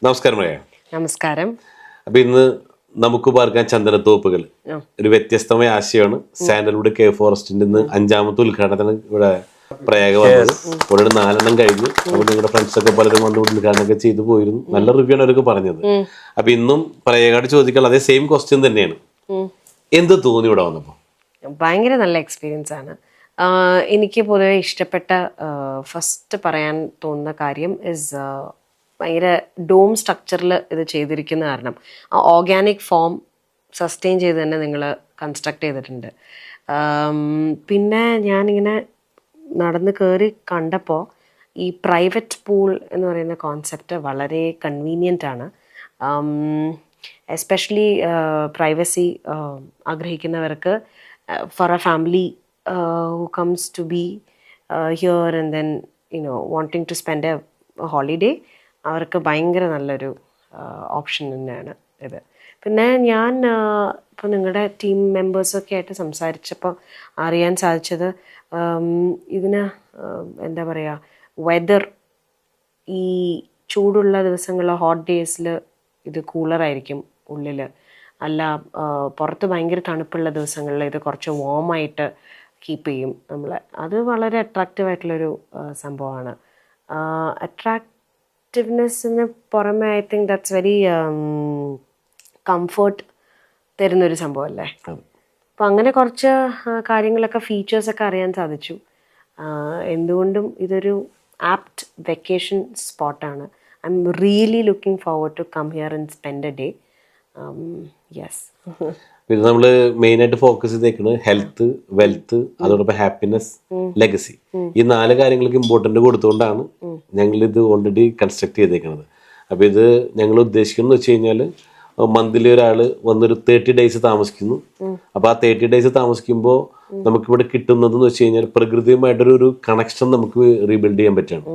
നമസ്കാരം പറയാം. നമസ്കാരം. അപ്പൊ ഇന്ന് നമുക്ക് പാർക്കാൻ ചന്ദനത്തോപ്പുകൾ ഒരു വ്യത്യസ്തമായ ആശയമാണ്. സാൻഡൽവുഡ് കേ ഫോറസ്റ്റിന്റെ ഇന്ന് 5ാമത്തെ ഉദ്ഘാടനത്തിന് ഇവിടെ പ്രയാഗ വന്നത്. ഇവിടെ 4 കഴിഞ്ഞു. അപ്പോൾ നിങ്ങളുടെ ഫ്രണ്ട്സ് ഒക്കെ പലരും വന്ന് ഉദ്ഘാടനമൊക്കെ ചെയ്തു പോയിരുന്നു. നല്ല റിവ്യൂ ആണ് അവരൊക്കെ പറഞ്ഞത്. അപ്പൊ ഇന്നും പ്രയാഗോട് ചോദിക്കാൻ അതേ സെയിം ക്വസ്റ്റ്യൻ തന്നെയാണ്. എന്ത് തോന്നി ഇവിടെ വന്നപ്പോ? ഭയങ്കര നല്ല എക്സ്പീരിയൻസ് ആണ്. എനിക്ക് പൊതുവെ ഇഷ്ടപ്പെട്ട ഫസ്റ്റ് പറയാൻ തോന്നുന്ന കാര്യം ഇസ് ഭയങ്കര ഡോം സ്ട്രക്ചറിൽ ഇത് ചെയ്തിരിക്കുന്ന കാരണം ആ ഓർഗാനിക് ഫോം സസ്റ്റെയിൻ ചെയ്ത് തന്നെ നിങ്ങൾ കൺസ്ട്രക്ട് ചെയ്തിട്ടുണ്ട്. പിന്നെ ഞാനിങ്ങനെ നടന്ന് കയറി കണ്ടപ്പോൾ ഈ പ്രൈവറ്റ് പൂൾ എന്ന് പറയുന്ന കോൺസെപ്റ്റ് വളരെ കൺവീനിയൻ്റ് ആണ്. എസ്പെഷ്യലി പ്രൈവസി ആഗ്രഹിക്കുന്നവർക്ക് for a family who comes to be here and then wanting to spend a holiday, അവർക്ക് ഭയങ്കര നല്ലൊരു ഓപ്ഷൻ തന്നെയാണ് ഇത്. പിന്നെ ഞാൻ ഇപ്പോൾ നിങ്ങളുടെ ടീം മെമ്പേഴ്സൊക്കെ ആയിട്ട് സംസാരിച്ചപ്പോൾ അറിയാൻ സാധിച്ചത് ഇതിന് എന്താ പറയുക, വെതർ ഈ ചൂടുള്ള ദിവസങ്ങളിൽ ഹോട്ട് ഡേയ്സിൽ ഇത് കൂളറായിരിക്കും ഉള്ളിൽ, അല്ല പുറത്ത് ഭയങ്കര തണുപ്പുള്ള ദിവസങ്ങളിൽ ഇത് കുറച്ച് വാമായിട്ട് കീപ്പ് ചെയ്യും നമ്മളെ. അത് വളരെ അട്രാക്റ്റീവ് ആയിട്ടുള്ളൊരു സംഭവമാണ്. അട്രാക്റ്റീവ്നെസ്സിന് പുറമെ I think that's very comfort തരുന്നൊരു സംഭവമല്ലേ. അപ്പം അങ്ങനെ കുറച്ച് കാര്യങ്ങളൊക്കെ ഫീച്ചേഴ്സൊക്കെ അറിയാൻ സാധിച്ചു. എന്തുകൊണ്ടും ഇതൊരു ആപ്റ്റ് വെക്കേഷൻ സ്പോട്ടാണ്. I am really looking forward to come here and spend a day. Yes. പിന്നെ നമ്മള് മെയിൻ ആയിട്ട് ഫോക്കസ് ചെയ്തേക്കുന്നത് ഹെൽത്ത്, വെൽത്ത്, അതോടൊപ്പം ഹാപ്പിനെസ്, ലെഗസി. ഈ 4 കാര്യങ്ങൾക്ക് ഇമ്പോർട്ടന്റ് കൊടുത്തുകൊണ്ടാണ് ഞങ്ങൾ ഇത് ഓൾറെഡി കൺസ്ട്രക്ട് ചെയ്തേക്കുന്നത്. അപ്പൊ ഇത് ഞങ്ങൾ ഉദ്ദേശിക്കുന്നത് വെച്ച് കഴിഞ്ഞാല് മന്ത്ലി ഒരാള് വന്നൊരു 30 days താമസിക്കുന്നു. അപ്പൊ ആ 30 days താമസിക്കുമ്പോൾ നമുക്കിവിടെ കിട്ടുന്നത് എന്ന് വെച്ച് കഴിഞ്ഞാൽ പ്രകൃതിയുമായിട്ടൊരു കണക്ഷൻ നമുക്ക് റീബിൽഡ് ചെയ്യാൻ പറ്റുകയാണ്.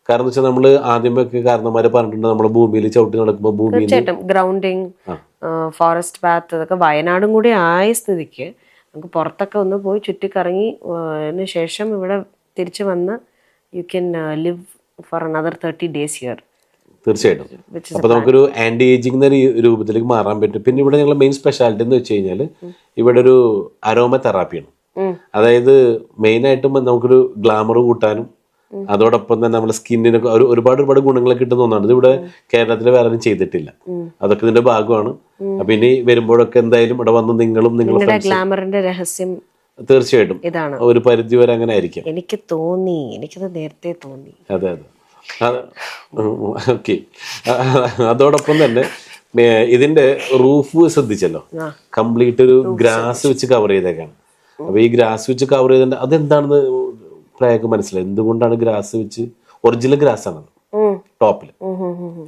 കാരണം എന്ന് വെച്ചാൽ നമ്മള് ആദ്യമൊക്കെ കാരണന്മാര് പറഞ്ഞിട്ടുണ്ട്, നമ്മള് ഭൂമിയിൽ ചവിട്ടി നടക്കുമ്പോൾ ഭൂമിയിൽ ഗ്രൗണ്ടിങ്, ഫോറസ്റ്റ് ബാത്ത്, അതൊക്കെ വയനാടും കൂടി ആയ സ്ഥിതിക്ക് നമുക്ക് പുറത്തൊക്കെ ഒന്ന് പോയി ചുറ്റിക്കറങ്ങി ശേഷം ഇവിടെ തിരിച്ചു വന്ന് you can live for another 30 days here. തീർച്ചയായിട്ടും. അപ്പൊ നമുക്കൊരു ആന്റി ഏജിങ് രൂപത്തിലേക്ക് മാറാൻ പറ്റും. പിന്നെ ഇവിടെ ഞങ്ങളുടെ മെയിൻ സ്പെഷ്യാലിറ്റി എന്ന് വെച്ച് കഴിഞ്ഞാൽ ഇവിടെ ഒരു അരോമ തെറാപ്പിയാണ്. അതായത് മെയിൻ ആയിട്ടും നമുക്കൊരു ഗ്ലാമർ കൂട്ടാനും അതോടൊപ്പം തന്നെ നമ്മുടെ സ്കിന്നിനൊക്കെ ഒരുപാട് ഗുണങ്ങളൊക്കെ കിട്ടുന്ന ഒന്നാണ്. ഇത് ഇവിടെ കേരളത്തിൽ വേറെ ആരും ചെയ്തിട്ടില്ല. അതൊക്കെ ഇതിന്റെ ഭാഗമാണ്. അപ്പൊ ഇനി വരുമ്പോഴൊക്കെ എന്തായാലും ഇവിടെ വന്ന് നിങ്ങളും നിങ്ങളുടെ ഗ്ലാമറിന്റെ രഹസ്യം തീർച്ചയായിട്ടും ഇതാണ്. ഒരു പരിധി വരെ അങ്ങനെ ആയിരിക്കും. എനിക്കത് നേരത്തെ തോന്നി. അതെ. ഓക്കെ. അതോടൊപ്പം തന്നെ ഇതിന്റെ റൂഫ് ശ്രദ്ധിച്ചല്ലോ, കംപ്ലീറ്റ് ഒരു ഗ്രാസ് വെച്ച് കവർ ചെയ്തേക്കാണ്. അപ്പൊ ഈ ഗ്രാസ് വെച്ച് കവർ ചെയ്തിട്ട് അതെന്താണെന്ന് പ്രയാഗ മനസ്സിലായി. എന്തുകൊണ്ടാണ് ഗ്രാസ് വെച്ച്? ഒറിജിനൽ ഗ്രാസ് ആണ് ടോപ്പിൽ.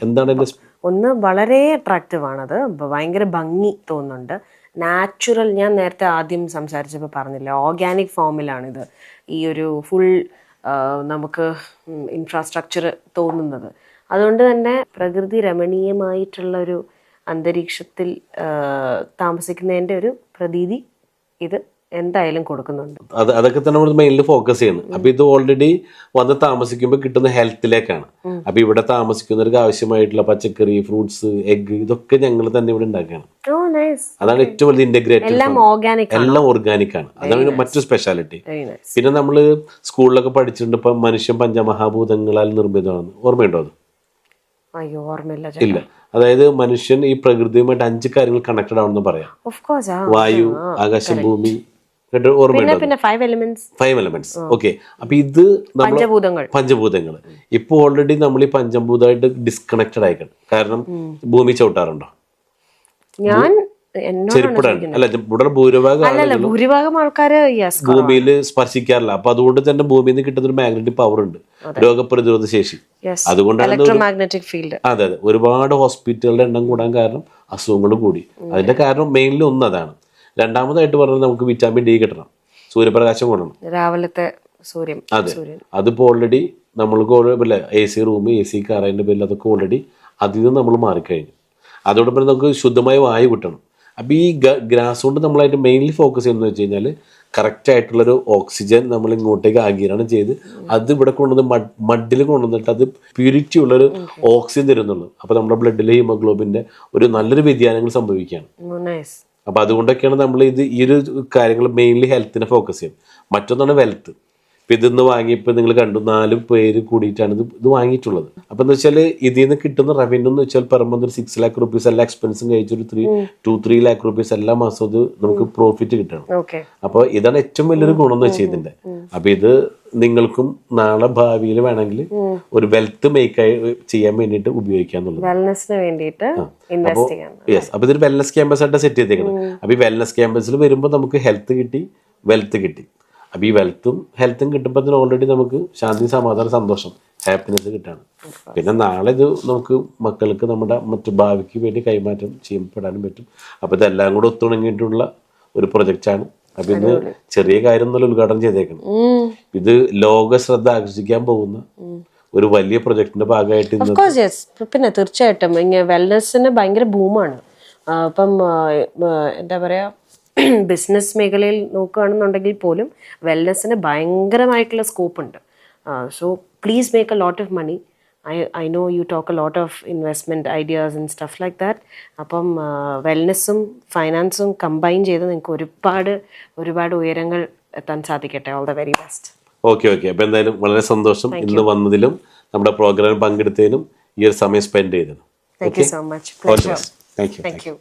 എന്താണ് ഒന്ന് വളരെ അട്രാക്റ്റീവ് ആണത്, ഭയങ്കര ഭംഗി തോന്നുന്നുണ്ട്. നാച്ചുറൽ, ഞാൻ നേരത്തെ ആദ്യം സംസാരിച്ചപ്പോൾ പറഞ്ഞില്ല, ഓർഗാനിക് ഫോമിലാണിത് ഈ ഒരു ഫുൾ നമുക്ക് ഇൻഫ്രാസ്ട്രക്ചർ തോന്നുന്നത്. അതുകൊണ്ട് തന്നെ പ്രകൃതി രമണീയമായിട്ടുള്ളൊരു അന്തരീക്ഷത്തിൽ താമസിക്കുന്നതിൻ്റെ ഒരു പ്രതീതി ഇത് എന്തായാലും കൊടുക്കുന്നുണ്ട്. അതൊക്കെ തന്നെ നമ്മൾ മെയിൻലി ഫോക്കസ് ചെയ്യുന്നത്. അപ്പൊ ഇത് ഓൾറെഡി വന്ന് താമസിക്കുമ്പോൾ കിട്ടുന്ന ഹെൽത്തിലേക്കാണ്. അപ്പൊ ഇവിടെ താമസിക്കുന്നവർക്ക് ആവശ്യമായിട്ടുള്ള പച്ചക്കറി, ഫ്രൂട്ട്സ്, എഗ്, ഇതൊക്കെ ഞങ്ങൾ തന്നെ ഇവിടെ ഉണ്ടാക്കുകയാണ്. അതാണ് ഏറ്റവും വലിയ ഇന്റഗ്രേറ്റഡ്, എല്ലാം ഓർഗാനിക് ആണ്. അതാണ് മറ്റൊരു സ്പെഷ്യാലിറ്റി. പിന്നെ നമ്മള് സ്കൂളിലൊക്കെ പഠിച്ചിട്ടുണ്ട്, ഇപ്പൊ മനുഷ്യൻ പഞ്ചമഹാഭൂതങ്ങളാൽ നിർമ്മിതമാണ്. ഓർമ്മയുണ്ടോ അത്? അയ്യോ, ഓർമ്മയില്ല. ഇല്ല. അതായത് മനുഷ്യൻ ഈ പ്രകൃതിയുമായിട്ട് 5 കാര്യങ്ങൾ കണക്റ്റഡ് ആണെന്ന് പറയാം. വായു, ആകാശം, ഭൂമി, പിന്നെ 5 elements. ഓക്കെ. അപ്പൊ ഇത് പഞ്ചഭൂതങ്ങൾ ഇപ്പൊ ഓൾറെഡി നമ്മൾ ഈ പഞ്ചഭൂതമായിട്ട് ഡിസ്കണക്റ്റഡ് ആയിക്കണം. കാരണം ഭൂമി ചവിട്ടാറുണ്ടോ? ഞാൻ ചെരുപ്പിടാണ്. അല്ല, ഇവിടെ ഭൂരിഭാഗം ആൾക്കാര് ഭൂമിയിൽ സ്പർശിക്കാറില്ല. അപ്പൊ അതുകൊണ്ട് തന്നെ ഭൂമിയിൽ നിന്ന് കിട്ടുന്ന ഒരു മാഗ്നറ്റിക് പവർ ഉണ്ട്, രോഗപ്രതിരോധ ശേഷി. അതുകൊണ്ടാണ് അതെ ഒരുപാട് ഹോസ്പിറ്റലുകളുടെ എണ്ണം കൂടാൻ കാരണം അസുഖങ്ങൾ കൂടി. അതിന്റെ കാരണം മെയിൻലി ഒന്ന് അതാണ്. രണ്ടാമതായിട്ട് പറഞ്ഞാൽ നമുക്ക് വിറ്റാമിൻ ഡി കിട്ടണം, സൂര്യപ്രകാശം കൊള്ളണം, രാവിലത്തെ സൂര്യൻ. അതെ, അതിപ്പോ ഓൾറെഡി നമ്മൾക്ക് AC റൂം, AC കാർ, അതിന്റെ പേരിൽ അതൊക്കെ ഓൾറെഡി അതിൽ നിന്ന് നമ്മൾ മാറിക്കഴിഞ്ഞു. അതോടൊപ്പം നമുക്ക് ശുദ്ധമായ വായു കിട്ടണം. അപ്പോൾ ഈ ഗ്രാസ് കൊണ്ട് നമ്മളതിൻ്റെ മെയിൻലി ഫോക്കസ് ചെയ്യുന്നത് വെച്ച് കഴിഞ്ഞാൽ കറക്റ്റ് ആയിട്ടുള്ളൊരു ഓക്സിജൻ നമ്മൾ ഇങ്ങോട്ടേക്ക് ആഗിരണം ചെയ്ത് അത് ഇവിടെ കൊണ്ടുവന്ന് മഡിൽ കൊണ്ടുവന്നിട്ട് അത് പ്യൂരിറ്റി ഉള്ളൊരു ഓക്സിജൻ തരുന്നുള്ളൂ. അപ്പോൾ നമ്മുടെ ബ്ലഡിലെ ഹീമോഗ്ലോബിൻ്റെ ഒരു നല്ലൊരു വ്യതിയാനങ്ങൾ സംഭവിക്കുകയാണ്. അപ്പോൾ അതുകൊണ്ടൊക്കെയാണ് നമ്മൾ ഈ ഒരു കാര്യങ്ങൾ മെയിൻലി ഹെൽത്തിനെ ഫോക്കസ് ചെയ്യും. മറ്റൊന്നാണ് വെൽത്ത്. ഇപ്പം ഇതിന്ന് വാങ്ങിയപ്പോൾ നിങ്ങൾ കണ്ടു 4 പേര് കൂടിയിട്ടാണ് ഇത് വാങ്ങിയിട്ടുള്ളത്. അപ്പം എന്ന് വെച്ചാൽ ഇതിൽ നിന്ന് കിട്ടുന്ന റവന്യൂ എന്ന് വെച്ചാൽ പെർ മന്ത് ഒരു 6 lakh rupees എല്ലാ എക്സ്പെൻസും കഴിച്ചൊരു 2-3 lakh rupees എല്ലാ മാസവും ഇത് നമുക്ക് പ്രോഫിറ്റ് കിട്ടണം. അപ്പോൾ ഇതാണ് ഏറ്റവും വലിയൊരു ഗുണം എന്ന് വെച്ചാൽ ഇതിൻ്റെ. അപ്പം ഇത് നിങ്ങൾക്കും നാളെ ഭാവിയിൽ വേണമെങ്കിൽ ഒരു വെൽത്ത് മേക്ക് ചെയ്യാൻ വേണ്ടിയിട്ട് ഉപയോഗിക്കാന്നുള്ളത്. അപ്പൊ ഇതൊരു വെൽനസ് ക്യാമ്പസ് ആയിട്ട് സെറ്റ് ചെയ്തേക്കണം. അപ്പൊ ഈ വെൽനസ് ക്യാമ്പസിൽ വരുമ്പോൾ നമുക്ക് ഹെൽത്ത് കിട്ടി, വെൽത്ത് കിട്ടി. അപ്പൊ ഈ വെൽത്തും ഹെൽത്തും കിട്ടുമ്പോൾ ഓൾറെഡി നമുക്ക് ശാന്തി, സമാധാനം, സന്തോഷം, ഹാപ്പിനെസ് കിട്ടാണ്. പിന്നെ നാളെ ഇത് നമുക്ക് മക്കൾക്ക് നമ്മുടെ മറ്റു ഭാവിക്ക് വേണ്ടി കൈമാറ്റം ചെയ്യപ്പെടാനും പറ്റും. അപ്പൊ ഇതെല്ലാം കൂടെ ഒത്തുണങ്ങിയിട്ടുള്ള ഒരു പ്രൊജക്റ്റാണ്. അപ്പൊ ഇന്ന് ചെറിയ കാര്യം ഒന്നുമല്ല ഉദ്ഘാടനം ചെയ്തേക്കണം. ഇത് ലോക ശ്രദ്ധ ആകർഷിക്കാൻ പോകുന്ന ഒരു വലിയ പ്രൊജക്ടിന്റെ ഭാഗമായിട്ട് പിന്നെ തീർച്ചയായിട്ടും വെൽനസിന് ഭയങ്കര ബൂമാണ്. ഇപ്പം എന്താ പറയാ, ബിസിനസ് മേഖലയിൽ നോക്കുകയാണെന്നുണ്ടെങ്കിൽ പോലും വെൽനസിന് ഭയങ്കരമായിട്ടുള്ള സ്കോപ്പ് ഉണ്ട്. So please make a lot of money. I know you talk a lot of investment ideas and stuff like that. അപ്പം വെൽനെസ്സും ഫൈനാൻസും കമ്പൈൻ ചെയ്ത് നിങ്ങൾക്ക് ഒരുപാട് ഉയരങ്ങൾ എത്താൻ സാധിക്കട്ടെ. All the very best. Okay. അപ്പം എന്തായാലും വളരെ സന്തോഷം ഇന്ന് വന്നതിലും നമ്മുടെ പ്രോഗ്രാമിൽ പങ്കെടുത്തതിനും ഈ ഒരു സമയം സ്പെൻഡ് ചെയ്തതിനും. Thank you so much. Thank U.